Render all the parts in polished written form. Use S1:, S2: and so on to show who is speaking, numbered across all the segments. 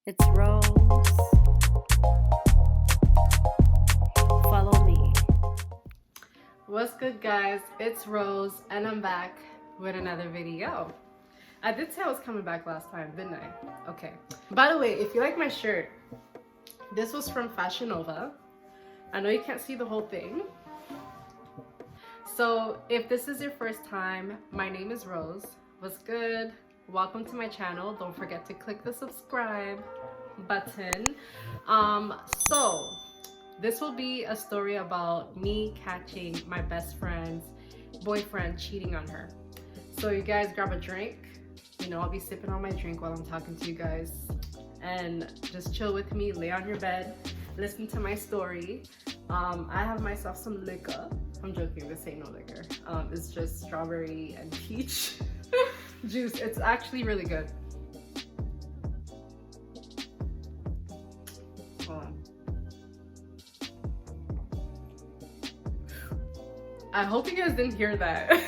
S1: It's Rose. Follow me.
S2: What's good, guys? It's Rose and I'm back with another video. I did say I was coming back last time, didn't I? Okay. By the way, if you like my shirt, this was from Fashion Nova. I know you can't see the whole thing. So if this is your first time, my name is Rose. What's good? Welcome to my channel. Don't forget to click the subscribe button. So this will be a story about me catching my best friend's boyfriend cheating on her. So you guys grab a drink. You know, I'll be sipping on my drink while I'm talking to you guys, and just chill with me, lay on your bed, listen to my story. I have myself some liquor. I'm joking, this ain't no liquor. It's just strawberry and peach juice. It's actually really good. Hold on. I hope you guys didn't hear that.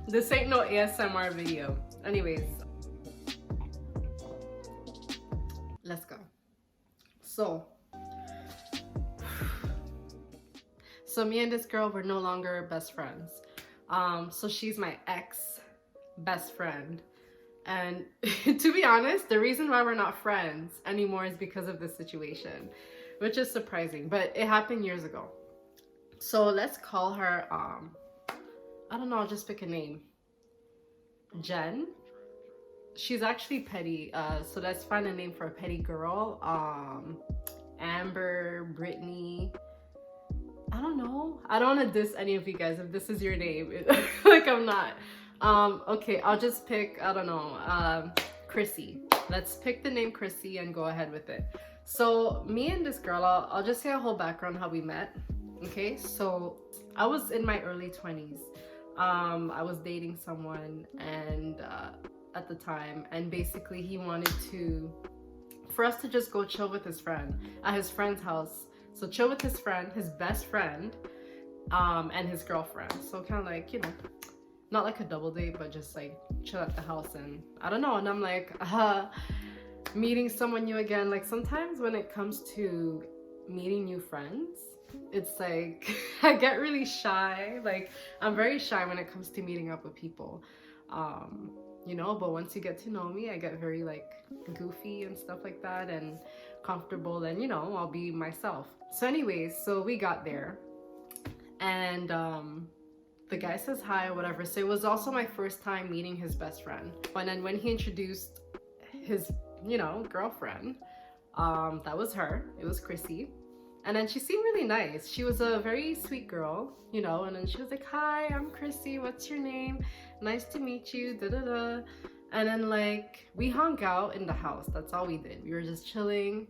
S2: This ain't no ASMR video. Anyways, let's go. So me and this girl were no longer best friends. So she's my ex best friend. And to be honest, the reason why we're not friends anymore is because of this situation, which is surprising, but it happened years ago. So let's call her, I don't know, I'll just pick a name. Jen. She's actually petty, so let's find a name for a petty girl. Amber, Brittany. I don't know. I don't want to diss any of you guys if this is your name. Like, I'm not. Okay, I'll just pick, I don't know, Chrissy. Let's pick the name Chrissy and go ahead with it. So me and this girl, I'll just say a whole background how we met. Okay, so I was in my early 20s. I was dating someone and at the time, and basically he wanted for us to just go chill with his friend at his friend's house. So chill with his friend, his best friend, and his girlfriend. So kind of like, you know, not like a double date, but just like chill at the house. And I don't know, and I'm like, meeting someone new again. Like sometimes when it comes to meeting new friends, it's like I get really shy. Like I'm very shy when it comes to meeting up with people, you know, but once you get to know me, I get very like goofy and stuff like that and comfortable, and you know, I'll be myself. So anyways, so we got there and the guy says hi or whatever. So it was also my first time meeting his best friend. And then when he introduced his, you know, girlfriend, that was her. It was Chrissy. And then she seemed really nice. She was a very sweet girl, you know, and then she was like, hi, I'm Chrissy, what's your name? Nice to meet you, da-da-da. And then like, we hung out in the house. That's all we did. We were just chilling.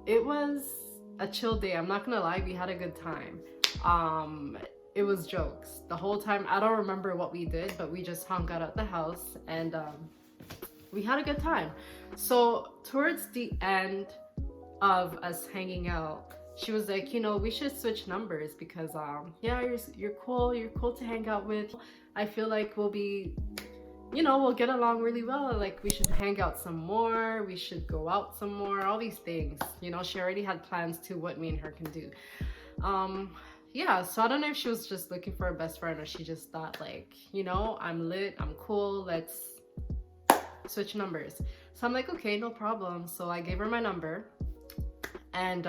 S2: It was a chill day. I'm not gonna lie, we had a good time. It was jokes the whole time. I don't remember what we did, but we just hung out at the house and we had a good time. So towards the end of us hanging out, she was like, you know, we should switch numbers because yeah, you're cool to hang out with. I feel like we'll be, you know, we'll get along really well. Like we should hang out some more, we should go out some more, all these things. You know, she already had plans to what me and her can do. Yeah, so I don't know if she was just looking for a best friend or she just thought like, you know, I'm lit, I'm cool, let's switch numbers. So I'm like, okay, no problem. So I gave her my number. And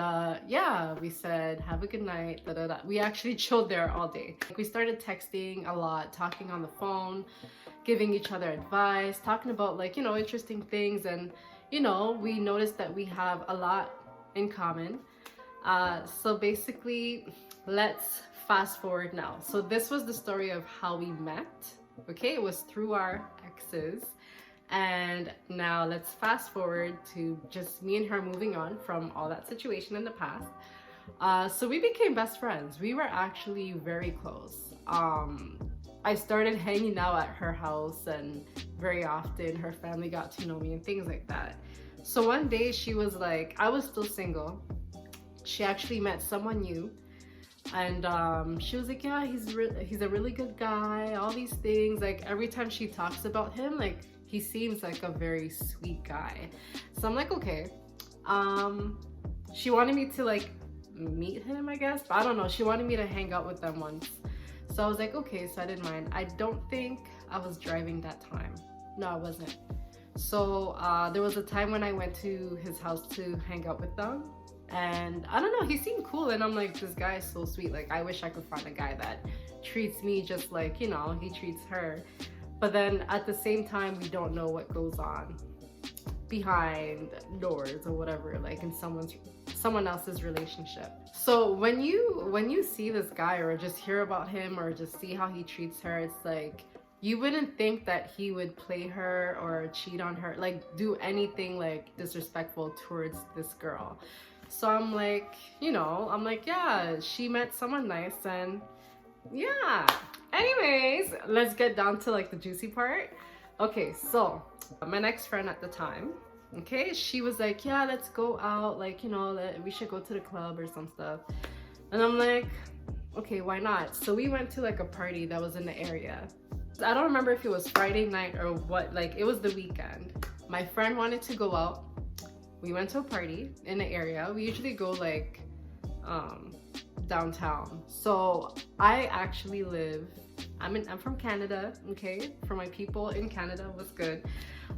S2: yeah, we said, have a good night, da, da, da. We actually chilled there all day. We started texting a lot, talking on the phone, giving each other advice, talking about like, you know, interesting things. And, you know, we noticed that we have a lot in common. So basically, let's fast forward now. So this was the story of how we met. Okay, it was through our exes. And now let's fast forward to just me and her moving on from all that situation in the past. So we became best friends. We were actually very close. I started hanging out at her house and very often her family got to know me and things like that. So one day she was like, I was still single. She actually met someone new. And she was like, yeah, he's a really good guy, all these things. Like every time she talks about him, like He seems like a very sweet guy. So I'm like, okay. She wanted me to like meet him, I guess, but I don't know. She wanted me to hang out with them once. So I was like, okay, so I didn't mind. I don't think I was driving that time. No, I wasn't. So there was a time when I went to his house to hang out with them. And I don't know, he seemed cool. And I'm like, this guy is so sweet. Like, I wish I could find a guy that treats me just like, you know, he treats her. But then at the same time, we don't know what goes on behind doors or whatever, like in someone else's relationship. So when you see this guy or just hear about him or just see how he treats her, it's like you wouldn't think that he would play her or cheat on her, like do anything like disrespectful towards this girl. So I'm like, you know, I'm like, yeah, she met someone nice and yeah. Anyways, let's get down to like the juicy part. Okay, so my next friend at the time, okay, she was like, yeah, let's go out, like, you know, we should go to the club or some stuff. And I'm like, okay, why not? So we went to like a party that was in the area. I don't remember if it was Friday night or what, like it was the weekend. My friend wanted to go out. We went to a party in the area. We usually go like downtown. So I actually live, I'm from Canada, okay? For my people in Canada, what's good?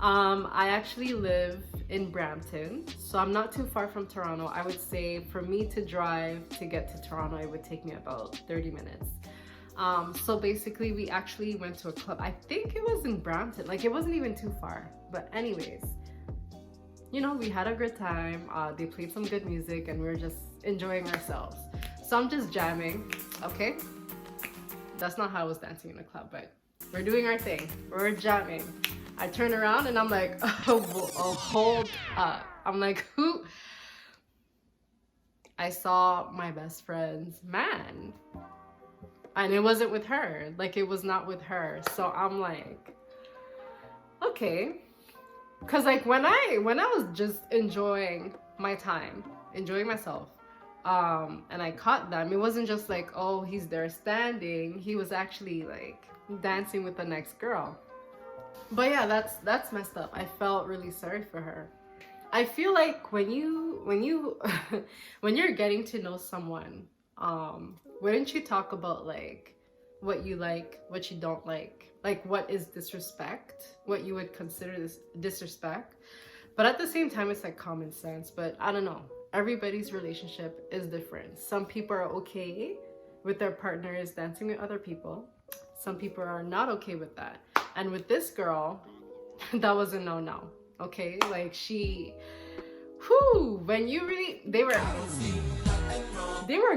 S2: I actually live in Brampton, so I'm not too far from Toronto. I would say for me to drive to get to Toronto, it would take me about 30 minutes. So basically we actually went to a club. I think it was in Brampton, like it wasn't even too far. But anyways, you know, we had a good time. They played some good music and we were just enjoying ourselves. So I'm just jamming, okay? That's not how I was dancing in a club, but we're doing our thing. We're jamming. I turn around and I'm like, oh, hold up. I'm like, who? I saw my best friend's man. And it wasn't with her. Like, it was not with her. So I'm like, okay. Cause like when I was just enjoying my time, enjoying myself, and I caught them, it wasn't just like, oh, he's there standing. He was actually like dancing with the next girl. But yeah, that's messed up. I felt really sorry for her. I feel like when you when you're getting to know someone, wouldn't you talk about like what you like, what you don't like what is disrespect, what you would consider this disrespect? But at the same time, it's like common sense. But I don't know, everybody's relationship is different. Some people are okay with their partners dancing with other people. Some people are not okay with that. And with this girl, that was a no-no. Okay, like she, when you really, they were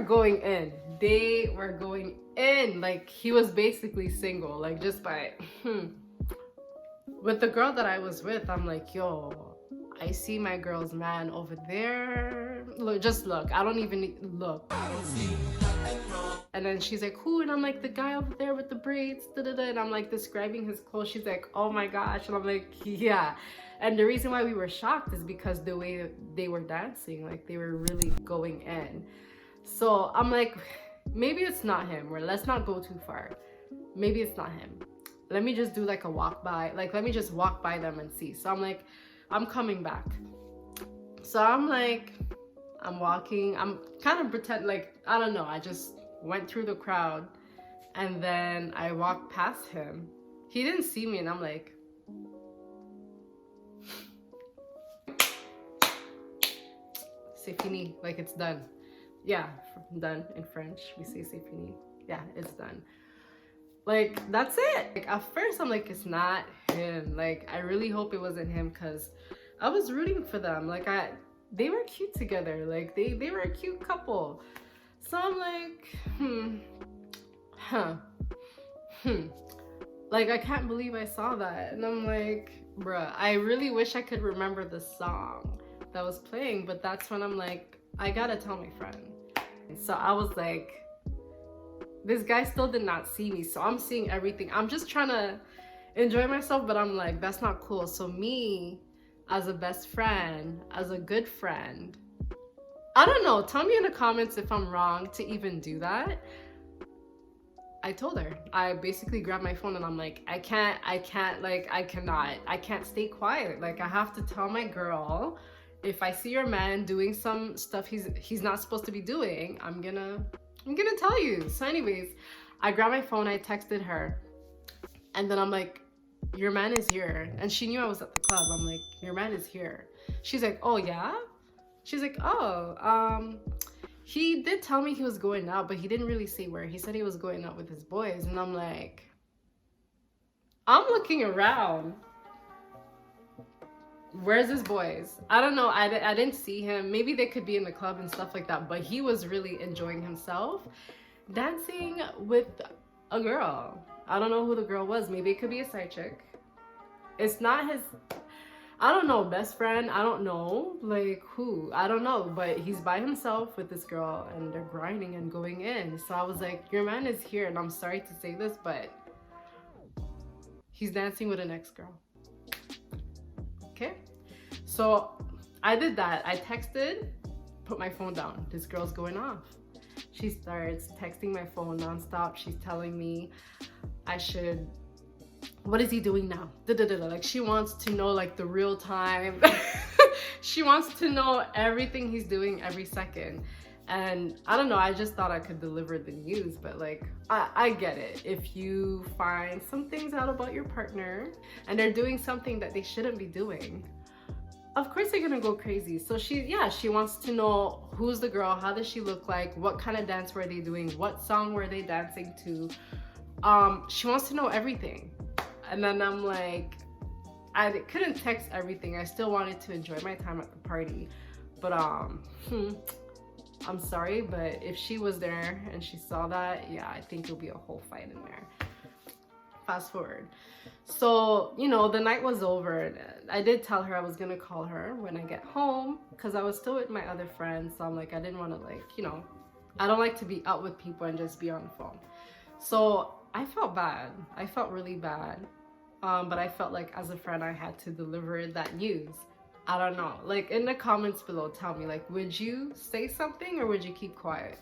S2: going in. They were going in. Like he was basically single, like just by, With the girl that I was with, I'm like, yo, I see my girl's man over there. Look, just look. I don't even look. And then she's like, who? And I'm like, the guy over there with the braids. And I'm like describing his clothes. She's like, oh my gosh. And I'm like, yeah. And the reason why we were shocked is because the way they were dancing, like they were really going in. So I'm like, maybe it's not him, or let's not go too far. Maybe it's not him. Let me just do like a walk by. Like, let me just walk by them and see. So I'm like, I'm coming back. So I'm like, I'm walking. I'm kind of pretend like, I don't know. I just went through the crowd and then I walked past him. He didn't see me and I'm like, c'est fini, like it's done. Yeah, done in French. We say c'est fini. Yeah, it's done. Like, that's it. Like, at first I'm like, it's not him. Like, I really hope it wasn't him because I was rooting for them. Like, they were cute together. Like, they were a cute couple. So I'm like, Like, I can't believe I saw that. And I'm like, bruh, I really wish I could remember the song that was playing. But that's when I'm like, I gotta tell my friend. So I was like, this guy still did not see me. So I'm seeing everything. I'm just trying to enjoy myself. But I'm like, that's not cool. So me, as a best friend, as a good friend, I don't know. Tell me in the comments if I'm wrong to even do that. I told her. I basically grabbed my phone and I'm like, I can't, like, I can't stay quiet. Like, I have to tell my girl, if I see your man doing some stuff he's not supposed to be doing, I'm gonna tell you. So anyways, I grabbed my phone, I texted her, and then I'm like, your man is here. And she knew I was at the club. I'm like, your man is here. She's like, oh yeah? She's like, oh, he did tell me he was going out, but he didn't really say where. He said he was going out with his boys. And I'm like, I'm looking around. Where's his boys? I don't know. I didn't see him. Maybe they could be in the club and stuff like that. But he was really enjoying himself dancing with a girl. I don't know who the girl was. Maybe it could be a side chick. It's not his... I don't know, best friend, I don't know, like who, I don't know, but he's by himself with this girl and they're grinding and going in. So I was like, your man is here, and I'm sorry to say this, but he's dancing with an ex-girl. Okay? So I did that. I texted, put my phone down. This girl's going off. She starts texting my phone nonstop. She's telling me I should... What is he doing now? Like, she wants to know, like, the real time. She wants to know everything he's doing every second. And I don't know, I just thought I could deliver the news, but like, I get it. If you find some things out about your partner and they're doing something that they shouldn't be doing, of course they're gonna go crazy. So she wants to know who's the girl, how does she look like, what kind of dance were they doing, what song were they dancing to. She wants to know everything. And then I'm like, I couldn't text everything. I still wanted to enjoy my time at the party. But I'm sorry, but if she was there and she saw that, yeah, I think it'll be a whole fight in there. Fast forward. So, you know, the night was over. I did tell her I was gonna call her when I get home, because I was still with my other friends. So I'm like, I didn't want to, like, you know, I don't like to be out with people and just be on the phone. So I felt bad. I felt really bad. But I felt like as a friend, I had to deliver that news. I don't know. Like, in the comments below, tell me, like, would you say something or would you keep quiet?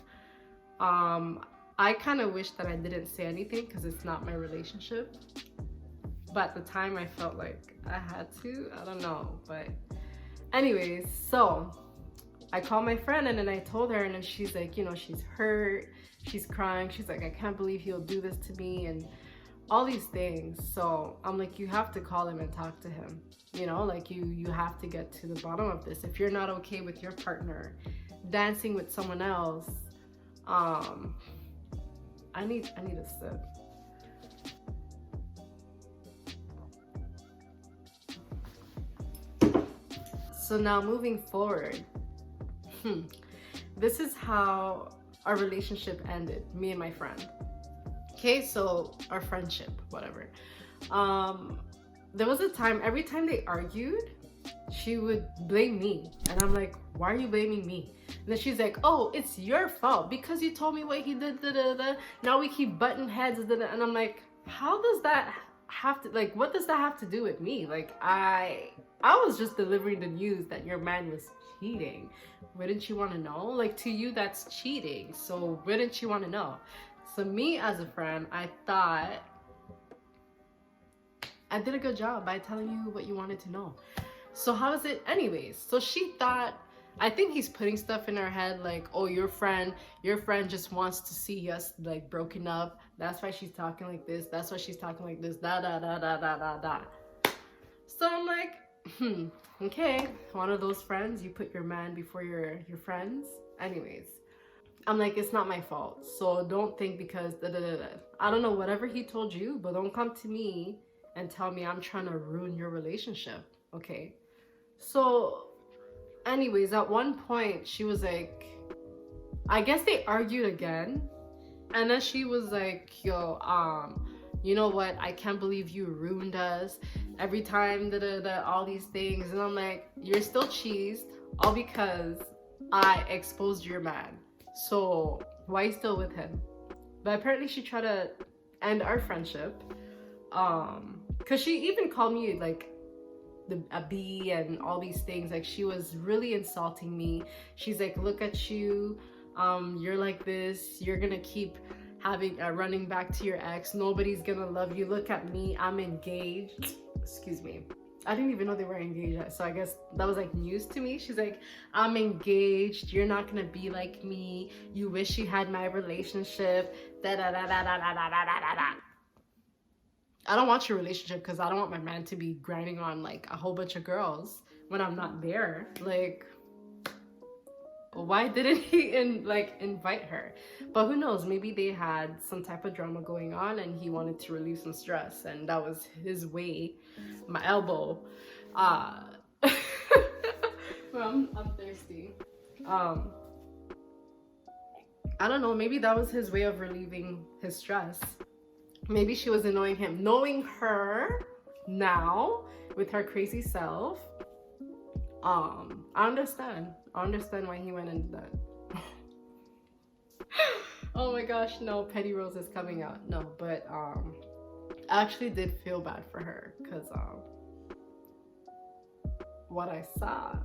S2: I kind of wish that I didn't say anything because it's not my relationship. But at the time, I felt like I had to. I don't know. But anyways, so I called my friend and then I told her, and then she's like, you know, she's hurt. She's crying. She's like, I can't believe he'll do this to me and all these things. So I'm like, you have to call him and talk to him. You know, like you have to get to the bottom of this. If you're not okay with your partner dancing with someone else, I need a sip. So now moving forward, this is how our relationship ended, me and my friend. Okay, so our friendship, whatever. There was a time, every time they argued, she would blame me. And I'm like, why are you blaming me? And then she's like, oh, it's your fault because you told me what he did, now we keep butting heads, and I'm like, how does that have to, like, what does that have to do with me? Like, I was just delivering the news that your man was cheating. Wouldn't you want to know? Like, to you, that's cheating. So wouldn't you want to know? So me as a friend, I thought I did a good job by telling you what you wanted to know. So how is it anyways? So she thought, I think he's putting stuff in her head like, oh, your friend just wants to see us like broken up. That's why she's talking like this. That's why she's talking like this. Da da da da da da da. So I'm like, okay, one of those friends, you put your man before your friends. Anyways, I'm like, it's not my fault. So don't think because da da da da. I don't know, whatever he told you, but don't come to me and tell me I'm trying to ruin your relationship. Okay. So anyways, at one point she was like, I guess they argued again. And then she was like, yo, you know what? I can't believe you ruined us. Every time, all these things. And I'm like, you're still cheesed, all because I exposed your man. So why are you still with him? But apparently she tried to end our friendship. Cause she even called me like a B and all these things. Like, she was really insulting me. She's like, look at you, you're like this, you're gonna keep running back to your ex. Nobody's gonna love you. Look at me, I'm engaged. Excuse me. I didn't even know they were engaged, so I guess that was like news to me. She's like, I'm engaged, you're not gonna be like me, you wish you had my relationship, da da da da da da da da da da. I don't want your relationship because I don't want my man to be grinding on like a whole bunch of girls when I'm not there. Like, why didn't he invite her? But who knows, maybe they had some type of drama going on and he wanted to relieve some stress, and that was his way. My elbow. Well, I'm thirsty. I don't know, maybe that was his way of relieving his stress. Maybe she was annoying him. Knowing her now with her crazy self, I understand why he went and did that. Oh my gosh, no, Petty Rose is coming out. No, but I actually did feel bad for her because what I saw,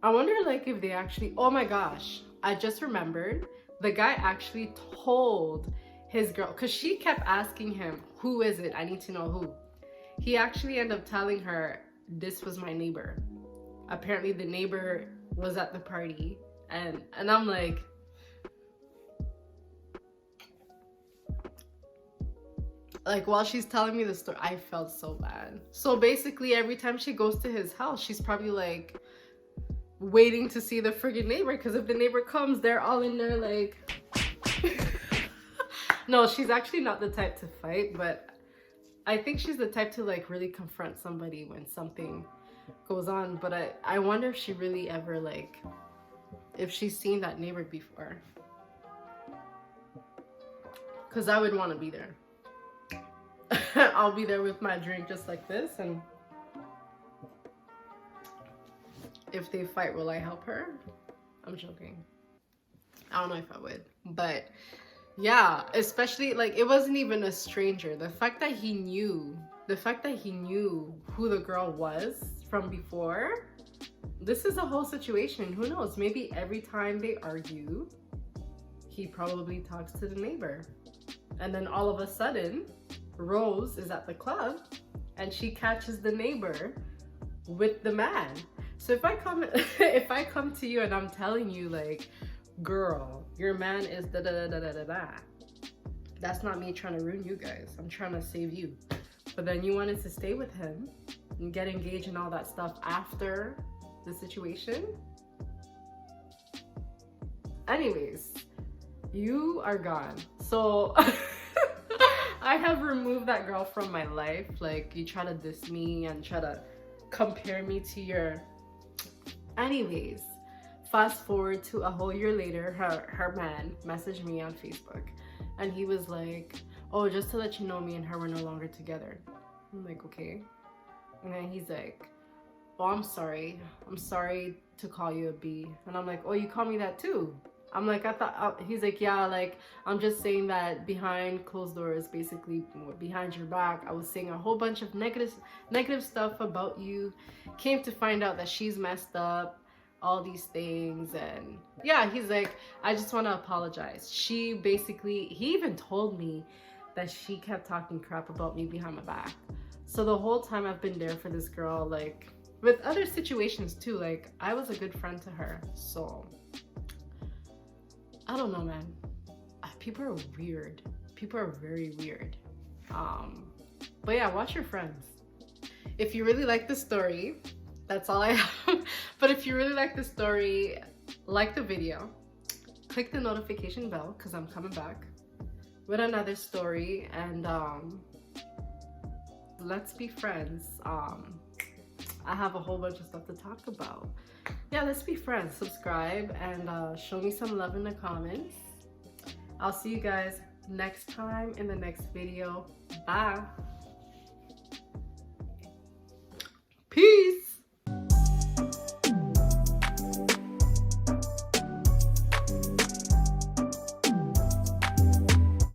S2: I wonder like if they actually, oh my gosh, I just remembered the guy actually told his girl, because she kept asking him, who is it? I need to know who. He actually ended up telling her, this was my neighbor. Apparently the neighbor was at the party, and I'm like, while she's telling me the story, I felt so bad. So basically every time she goes to his house, she's probably like waiting to see the friggin' neighbor, because if the neighbor comes, they're all in there like no, she's actually not the type to fight, but I think she's the type to like really confront somebody when something goes on. But I wonder if she really ever like, if she's seen that neighbor before, because I would want to be there. I'll be there with my drink just like this, and if they fight, will I help her? I'm joking. I don't know if I would, but yeah, especially like it wasn't even a stranger. The fact that he knew who the girl was from before, this is a whole situation. Who knows? Maybe every time they argue, he probably talks to the neighbor, and then all of a sudden Rose is at the club and she catches the neighbor with the man. So if I come to you and I'm telling you like, girl, your man is da da da da da da da, that's not me trying to ruin you guys. I'm trying to save you. But then you wanted to stay with him and get engaged and all that stuff after the situation. Anyways, you are gone. So I have removed that girl from my life. Like, you try to diss me and try to compare me to your... Anyways, fast forward to a whole year later, her man messaged me on Facebook, and he was like, oh, just to let you know, me and her were no longer together. I'm like, okay. And then he's like, oh, I'm sorry to call you a B. And I'm like, oh, you call me that too? I'm like, I thought, he's like, yeah, like, I'm just saying that behind closed doors, basically behind your back, I was saying a whole bunch of negative stuff about you. Came to find out that she's messed up, all these things. And yeah, he's like, I just want to apologize. She basically, he even told me that she kept talking crap about me behind my back. So the whole time I've been there for this girl, like, with other situations too, like, I was a good friend to her. So I don't know, man. People are weird. People are very weird. But yeah, watch your friends. If you really like the story, that's all I have. But if you really like the story, like the video, click the notification bell, because I'm coming back with another story, and let's be friends. I have a whole bunch of stuff to talk about. Yeah, let's be friends. Subscribe and show me some love in the comments. I'll see you guys next time in the next video. Bye.